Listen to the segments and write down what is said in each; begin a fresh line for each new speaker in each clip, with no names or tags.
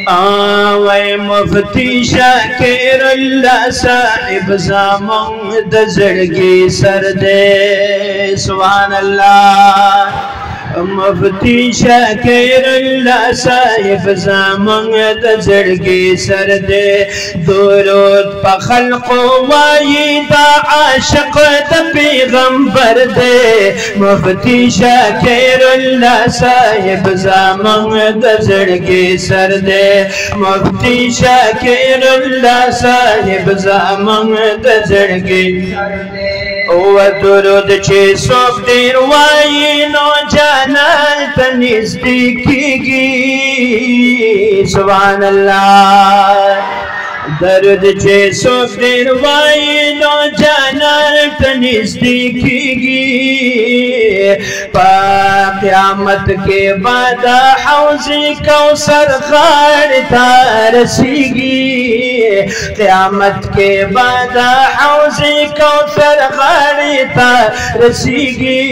आवे मुफ्ती शाकिर अल्लाह साहिब ज़ामन दज़ड़गी सर दे सुभान अल्लाह। मुफ्ती शाकिर अल्लाह साहिब ज़ामन दज़ड़गी सर दे दुरूद प खल्क़ो वायदा आशिक़ द पैगंबर दे। मुफ्ती शाकिर अल्लाह साहिब ज़ामन दज़ड़गी सर दे। मुफ्ती शाकिर अल्लाह साहिब ज़ामन दज़ड़गी ओ दुरूद चे सोब देर वाई नौजाना तनिज़दीकीगी सुभान अल्लाह। दर्द चे सोब देर वाई नौजाना तनिज़दीकीगी क़यामत के बाद हौज़े कौसर खारता रसीगी। क़यामत के बाद हौज़े कौसर खारता रसीगी।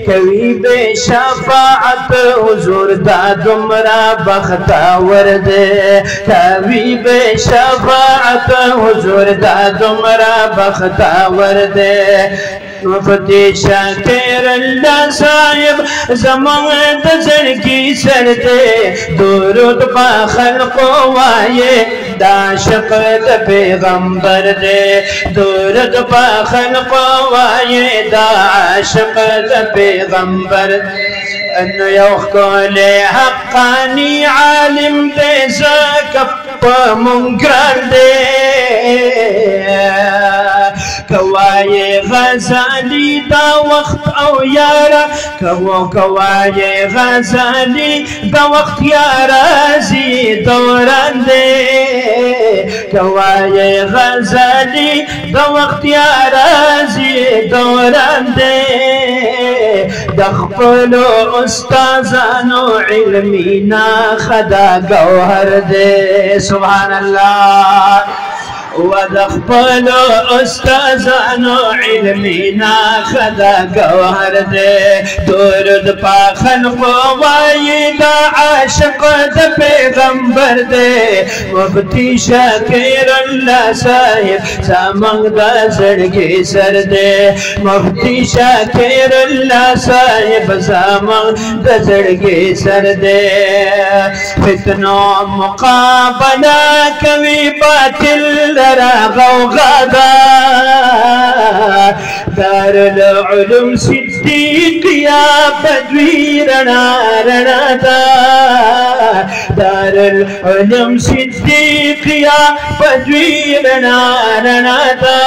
कभी बेशफ़ाअत हुज़ूर दा दुमरा बख़्तावर दे। कभी बेशफ़ाअत हुज़ूर दा दुमरा बख़्तावर दे। मुफ्ती शाकिर अल्लाह साहिब ज़ामन दज़ड़गी सर दे दुरूद प खल्क़ो वाये आशिक़ द पैगंबर दे। दुरूद प खल्क़ो वाये आशिक़ द पैगंबर अन यौक़ोले हक़ानी आलिम दे ज़कप मुंकर दे। कवाये ग़ज़ाली दा वक्त औ यारा कवाये ग़ज़ाली दा वक्त यारा ज़ी दौरान दे। कवाये ग़ज़ाली दा वक्त यारा ज़ी दौरान दे। दख़्पलो उस्ताज़ानो इल्मीना खदा गौहर दे सुभान अल्लाह। वदख़्पलो उस्ताज़ानो इल्मीना खदा गौहर दे। दुरूद प खल्क़ो वायदा आशिक़ द पैगंबर दे। मुफ्ती शाकिर अल्लाह साहिब ज़ामन दज़ड़गी सर दे। मुफ्ती शाकिर अल्लाह साहिब ज़ामन दज़ड़गी सर दे। फितनो मुक़ाबला कभी बातिल गौगादा दारुल उलूम सिद्दीक़िया बद्वी रणा रणदा। दारुल उलूम सिद्दीक़िया बद्वी रणा रणदा।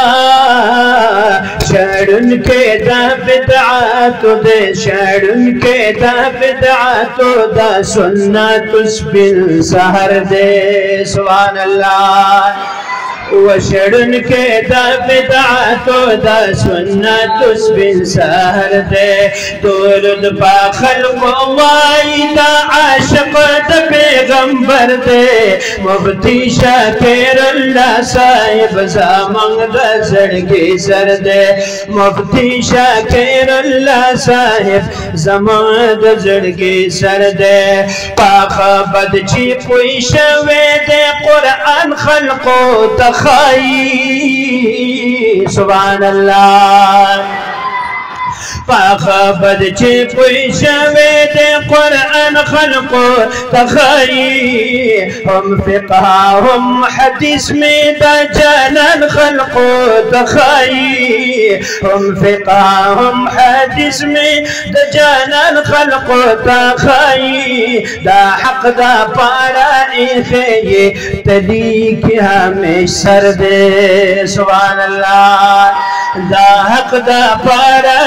शरुन के दा बिदअत दे शरुन के दा बिदअत दा सुन्नतुस बिल सहर दे सुभान अल्लाह। वशरुन के दा बिदअत दा सुन्नतुस बिल सहर दे। दुरूद प खल्क़ो वायदा आशिक़ द पैगंबर दे। मुफ्ती शाकिर अल्लाह साहिब ज़ामन दज़ड़गी सर दे। मुफ्ती शाकिर अल्लाह साहिब ज़ामन दज़ड़गी सर दे। पाक बदची कोई शवे दे कुरान खल्क़ो तखाई सुभान अल्लाह। पाखबद चे कोई शवे दे कुरान खल्क़ो तखाई। हम फ़िक़हा हम हदीस में दजालन खल्क़ो तखाई। हम फ़िक़हा हम हदीस में दजालन खल्क़ो तखाई। दा हक़ दा पारा ये तलीक हमें सर दे सुभान अल्लाह। दा हक़ दा पारा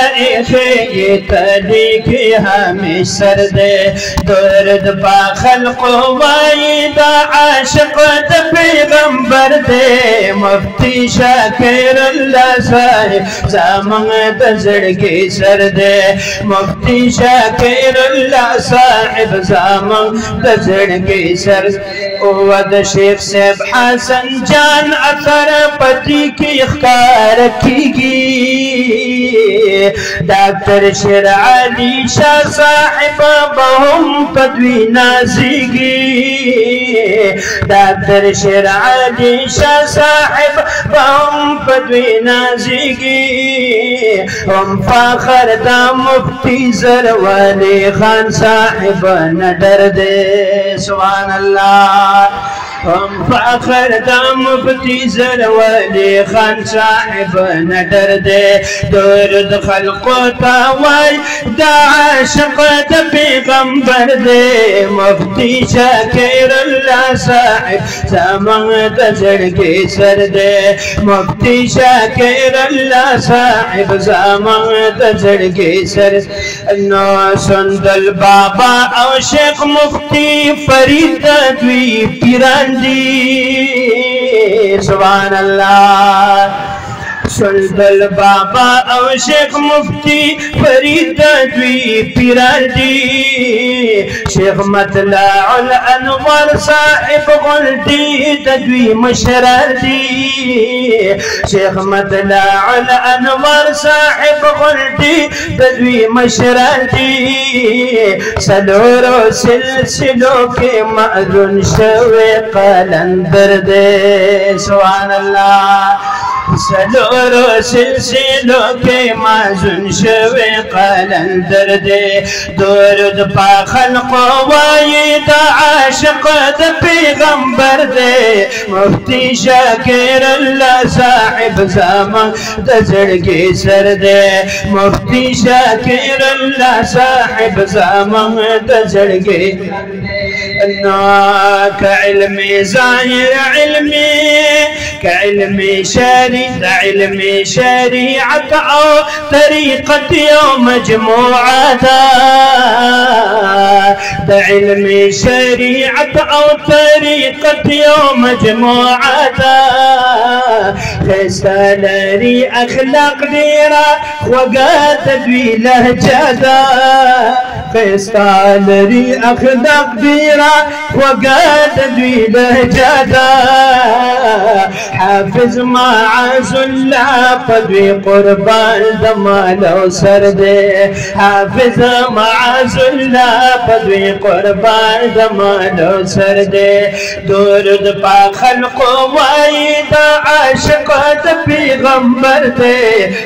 ये तलीक हमें सर दे। दुरूद प खल्क़ो वायदा आशिक़ द पैगंबर दे। मुफ्ती शाकिर अल्लाह साहिब ज़ामन दज़ड़गी सर दे। मुफ्ती शाकिर अल्लाह साहिब ज़ामन दज़ड़गी सर। वद शेख साहब हसन जान अतर पति की ख्याल रखीगी डॉक्टर शेर अली शाह साहिब बहुम पदवी नाज़िगी डॉक्टर शेर अली शाह साहिब बहुम पदवी नाज़िगी हम फाखर दा मुफ्ती ज़रवाली खान साहिब न डर दे सुभान अल्लाह हम फाखर दा मुफ्ती ज़रवाली खान साहिब न डर दे दुरूद खल्को तावाई दा आशिक़ दा पैगंबर दे मुफ्ती शाकिर अल्लाह साहिब ज़मां दा ज़ड़के सर दे मुफ्ती शाकिर अल्लाह साहिब ज़मां दा ज़ड़के सर नो सुंदल बाबा और शेख मुफ्ती फरीद द्वी पिरान सुभान अल्लाह सुल्तान बाबा और शेख मुफ्ती फरीद द्वी पिराजी शेख मतलाउल अनवर साहिब गुलटी तद्वी मशराजी शेख मतलाउल अनवर साहिब गुलटी तद्वी मशराजी सलोरो सिलसिलों के माज़ून शवे कलंदर दे सुभान अल्लाह सलोरो सिलसिलों के माज़ून शवे कलंदर दे दुरूद पा खल्को वायद आशिक़ द पैगंबर दे मुफ्ती शाकिर अल्लाह साहिब ज़मां द ज़ड़के सर दे मुफ्ती शाकिर अल्लाह साहिब ज़मां द ज़ड़के का इल्मी ज़ाहिर इल्मी का इल्मी शरीअत और तरीक़त मजमूअत इल्मी शरीअत और तरीक़त मजमूअत खैसलरी अखलाक डेरा वगत द्वी लहजदा खैसलरी अखलाक डेरा वगत द्वी लहजदा हाफिज माज़ुल्ला पदवी कुर्बान दमालो सर दे हाफिज माज़ुल्ला पदवी कुर्बान दमालो सर दे दुरूद पा खल्को वायद आशिक़ द पैगंबर दे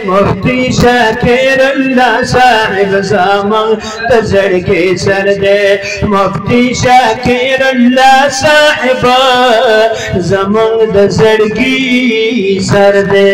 मुफ्ती शाकिर अल्लाह साहिब ज़मां द ज़ड़के सर दे मुफ्ती शाकिर अल्लाह साहिब ज़मां द ज़ड़की सर दे।